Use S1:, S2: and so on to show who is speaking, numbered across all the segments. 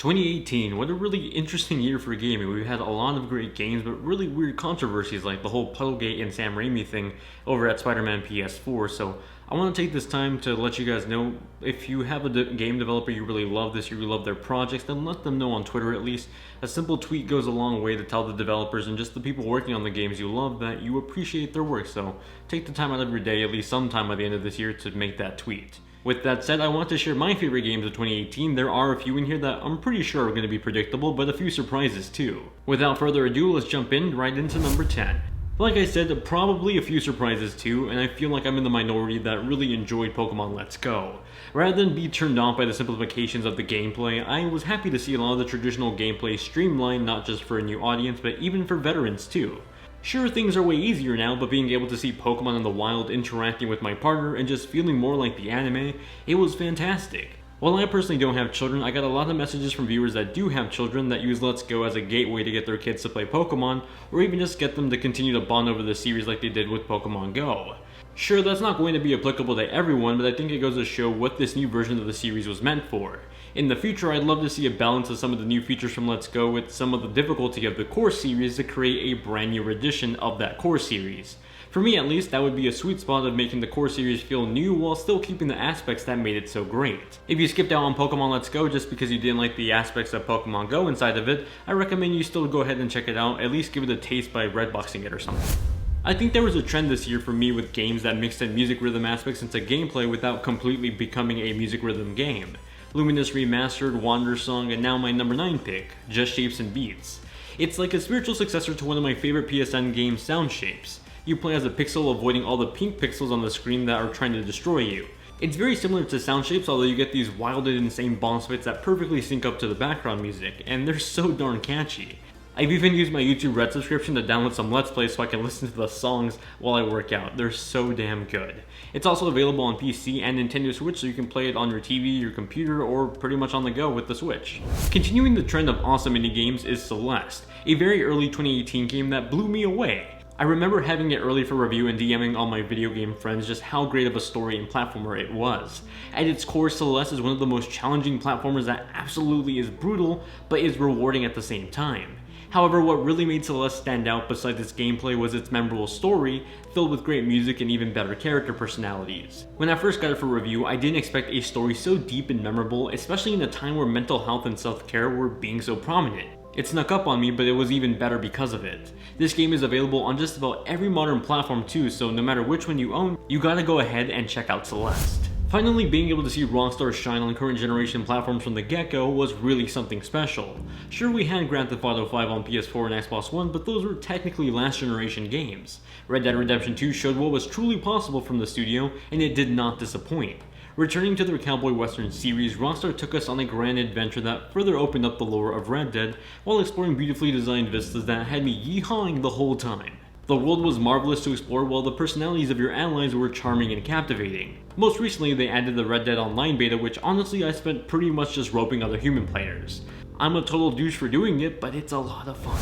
S1: 2018, what a really interesting year for gaming. We've had a lot of great games, but really weird controversies like the whole Puddlegate and Sam Raimi thing over at Spider-Man PS4. So I want to take this time to let you guys know, if you have a game developer you really love this, you really love their projects, then let them know on Twitter at least. A simple tweet goes a long way to tell the developers and just the people working on the games you love that you appreciate their work. So take the time out of your day, at least sometime by the end of this year, to make that tweet. With that said, I want to share my favorite games of 2018. There are a few in here that I'm pretty sure are going to be predictable, but a few surprises too. Without further ado, let's jump right into number 10. Like I said, probably a few surprises too, and I feel like I'm in the minority that really enjoyed Pokemon Let's Go. Rather than be turned off by the simplifications of the gameplay, I was happy to see a lot of the traditional gameplay streamlined, not just for a new audience, but even for veterans too. Sure, things are way easier now, but being able to see Pokemon in the wild interacting with my partner and just feeling more like the anime, it was fantastic. While I personally don't have children, I got a lot of messages from viewers that do have children that use Let's Go as a gateway to get their kids to play Pokemon, or even just get them to continue to bond over the series like they did with Pokemon Go. Sure, that's not going to be applicable to everyone, but I think it goes to show what this new version of the series was meant for. In the future, I'd love to see a balance of some of the new features from Let's Go with some of the difficulty of the core series to create a brand new edition of that core series. For me at least, that would be a sweet spot of making the core series feel new while still keeping the aspects that made it so great. If you skipped out on Pokemon Let's Go just because you didn't like the aspects of Pokemon Go inside of it, I recommend you still go ahead and check it out, at least give it a taste by redboxing it or something. I think there was a trend this year for me with games that mixed in music rhythm aspects into gameplay without completely becoming a music rhythm game. Luminous Remastered, Wander Song, and now my number 9 pick, Just Shapes and Beats. It's like a spiritual successor to one of my favorite PSN games, Sound Shapes. You play as a pixel avoiding all the pink pixels on the screen that are trying to destroy you. It's very similar to Sound Shapes, although you get these wild and insane boss fights that perfectly sync up to the background music, and they're so darn catchy. I've even used my YouTube Red subscription to download some Let's Plays so I can listen to the songs while I work out. They're so damn good. It's also available on PC and Nintendo Switch, so you can play it on your TV, your computer, or pretty much on the go with the Switch. Continuing the trend of awesome indie games is Celeste, a very early 2018 game that blew me away. I remember having it early for review and DMing all my video game friends just how great of a story and platformer it was. At its core, Celeste is one of the most challenging platformers that absolutely is brutal, but is rewarding at the same time. However, what really made Celeste stand out besides its gameplay was its memorable story, filled with great music and even better character personalities. When I first got it for review, I didn't expect a story so deep and memorable, especially in a time where mental health and self-care were being so prominent. It snuck up on me, but it was even better because of it. This game is available on just about every modern platform too, so no matter which one you own, you gotta go ahead and check out Celeste. Finally, being able to see Rockstar shine on current generation platforms from the get-go was really something special. Sure, we had Grand Theft Auto 5 on PS4 and Xbox One, but those were technically last generation games. Red Dead Redemption 2 showed what was truly possible from the studio, and it did not disappoint. Returning to their Cowboy Western series, Rockstar took us on a grand adventure that further opened up the lore of Red Dead, while exploring beautifully designed vistas that had me yee-hawing the whole time. The world was marvelous to explore, while the personalities of your allies were charming and captivating. Most recently, they added the Red Dead Online beta, which honestly I spent pretty much just roping other human players. I'm a total douche for doing it, but it's a lot of fun.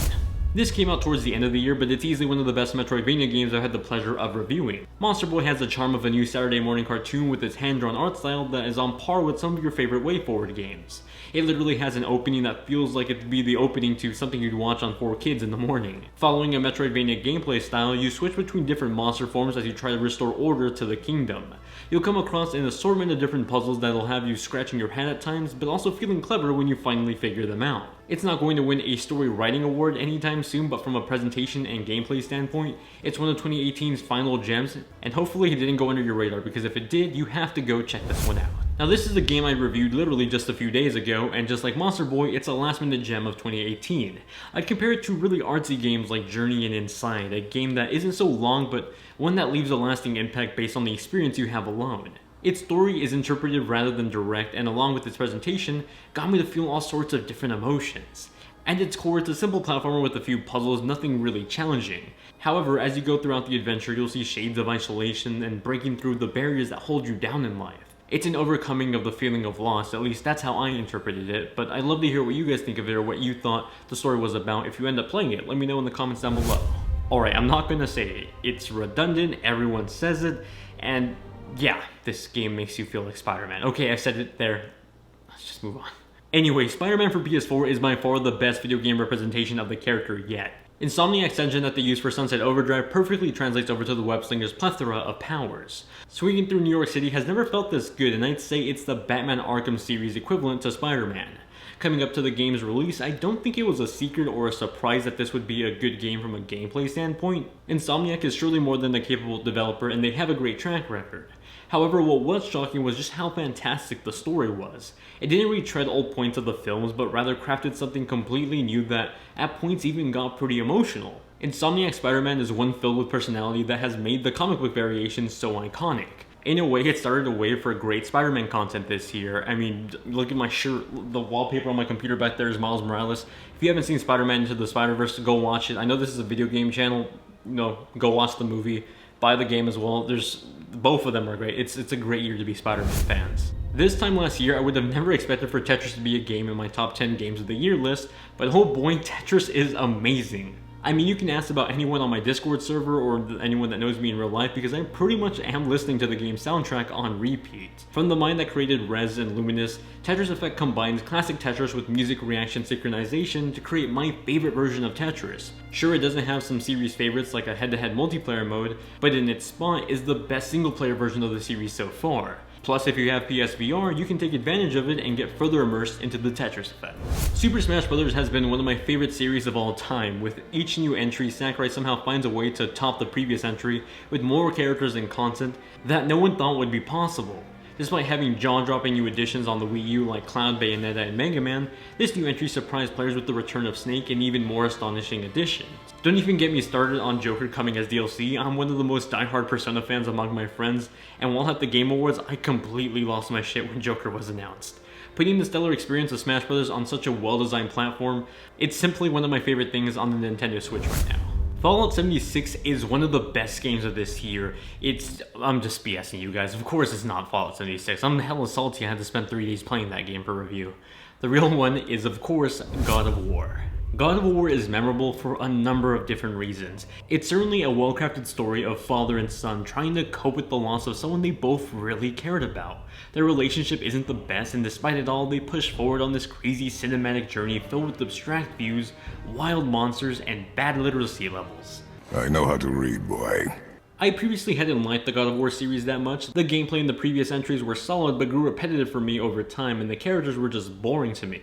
S1: This came out towards the end of the year, but it's easily one of the best Metroidvania games I've had the pleasure of reviewing. Monster Boy has the charm of a new Saturday morning cartoon with its hand-drawn art style that is on par with some of your favorite WayForward games. It literally has an opening that feels like it'd be the opening to something you'd watch on 4Kids in the morning. Following a Metroidvania gameplay style, you switch between different monster forms as you try to restore order to the kingdom. You'll come across an assortment of different puzzles that'll have you scratching your head at times, but also feeling clever when you finally figure them out. It's not going to win a story writing award anytime soon, but from a presentation and gameplay standpoint, it's one of 2018's final gems, and hopefully it didn't go under your radar, because if it did, you have to go check this one out. Now this is a game I reviewed literally just a few days ago, and just like Monster Boy, it's a last minute gem of 2018. I'd compare it to really artsy games like Journey and Inside, a game that isn't so long, but one that leaves a lasting impact based on the experience you have alone. Its story is interpretive rather than direct, and along with its presentation, got me to feel all sorts of different emotions. At its core, it's a simple platformer with a few puzzles, nothing really challenging. However, as you go throughout the adventure, you'll see shades of isolation and breaking through the barriers that hold you down in life. It's an overcoming of the feeling of loss, at least that's how I interpreted it, but I'd love to hear what you guys think of it or what you thought the story was about. If you end up playing it, let me know in the comments down below. Alright, I'm not gonna say it. It's redundant, everyone says it, and yeah, this game makes you feel like Spider-Man. Okay, I said it there. Let's just move on. Anyway, Spider-Man for PS4 is by far the best video game representation of the character yet. Insomniac's engine that they use for Sunset Overdrive perfectly translates over to the web-slinger's plethora of powers. Swinging through New York City has never felt this good, and I'd say it's the Batman Arkham series equivalent to Spider-Man. Coming up to the game's release, I don't think it was a secret or a surprise that this would be a good game from a gameplay standpoint. Insomniac is surely more than a capable developer, and they have a great track record. However, what was shocking was just how fantastic the story was. It didn't retread old points of the films, but rather crafted something completely new that, at points, even got pretty emotional. Insomniac Spider-Man is one filled with personality that has made the comic book variations so iconic. In a way, it started a wave for great Spider-Man content this year. I mean, look at my shirt, the wallpaper on my computer back there is Miles Morales. If you haven't seen Spider-Man Into the Spider-Verse, go watch it. I know this is a video game channel, go watch the movie. Buy the game as well. Both of them are great. It's a great year to be Spider-Man fans. This time last year, I would have never expected for Tetris to be a game in my top 10 games of the year list, but oh boy, Tetris is amazing. I mean, you can ask about anyone on my Discord server or anyone that knows me in real life because I pretty much am listening to the game's soundtrack on repeat. From the mind that created Res and Luminous, Tetris Effect combines classic Tetris with music reaction synchronization to create my favorite version of Tetris. Sure, it doesn't have some series favorites like a head-to-head multiplayer mode, but in its spot is the best single-player version of the series so far. Plus, if you have PSVR, you can take advantage of it and get further immersed into the Tetris effect. Super Smash Bros. Has been one of my favorite series of all time. With each new entry, Sakurai somehow finds a way to top the previous entry with more characters and content that no one thought would be possible. Despite having jaw-dropping new additions on the Wii U like Cloud, Bayonetta, and Mega Man, this new entry surprised players with the return of Snake and even more astonishing additions. Don't even get me started on Joker coming as DLC. I'm one of the most die-hard Persona fans among my friends, and while at the Game Awards, I completely lost my shit when Joker was announced. Putting the stellar experience of Smash Bros. On such a well-designed platform, it's simply one of my favorite things on the Nintendo Switch right now. Fallout 76 is one of the best games of this year. I'm just BSing you guys. Of course it's not Fallout 76. I'm hella salty I had to spend 3 days playing that game for review. The real one is, of course, God of War. God of War is memorable for a number of different reasons. It's certainly a well-crafted story of father and son trying to cope with the loss of someone they both really cared about. Their relationship isn't the best, and despite it all, they push forward on this crazy cinematic journey filled with abstract views, wild monsters, and bad literacy levels.
S2: I know how to read, boy.
S1: I previously hadn't liked the God of War series that much. The gameplay in the previous entries were solid but grew repetitive for me over time, and the characters were just boring to me.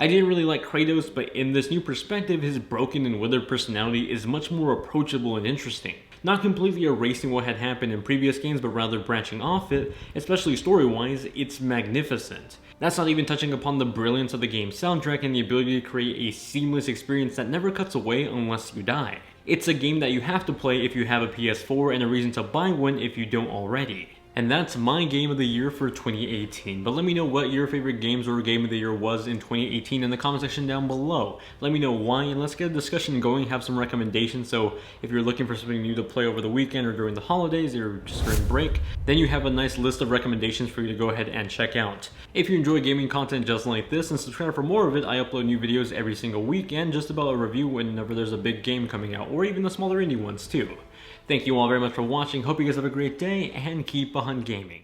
S1: I didn't really like Kratos, but in this new perspective, his broken and withered personality is much more approachable and interesting. Not completely erasing what had happened in previous games, but rather branching off it, especially story-wise, it's magnificent. That's not even touching upon the brilliance of the game's soundtrack and the ability to create a seamless experience that never cuts away unless you die. It's a game that you have to play if you have a PS4 and a reason to buy one if you don't already. And that's my game of the year for 2018. But let me know what your favorite games or game of the year was in 2018 in the comment section down below. Let me know why, and let's get a discussion going, have some recommendations. So if you're looking for something new to play over the weekend or during the holidays or just during break, then you have a nice list of recommendations for you to go ahead and check out. If you enjoy gaming content just like this and subscribe for more of it, I upload new videos every single week and just about a review whenever there's a big game coming out, or even the smaller indie ones too. Thank you all very much for watching, hope you guys have a great day, and keep on gaming.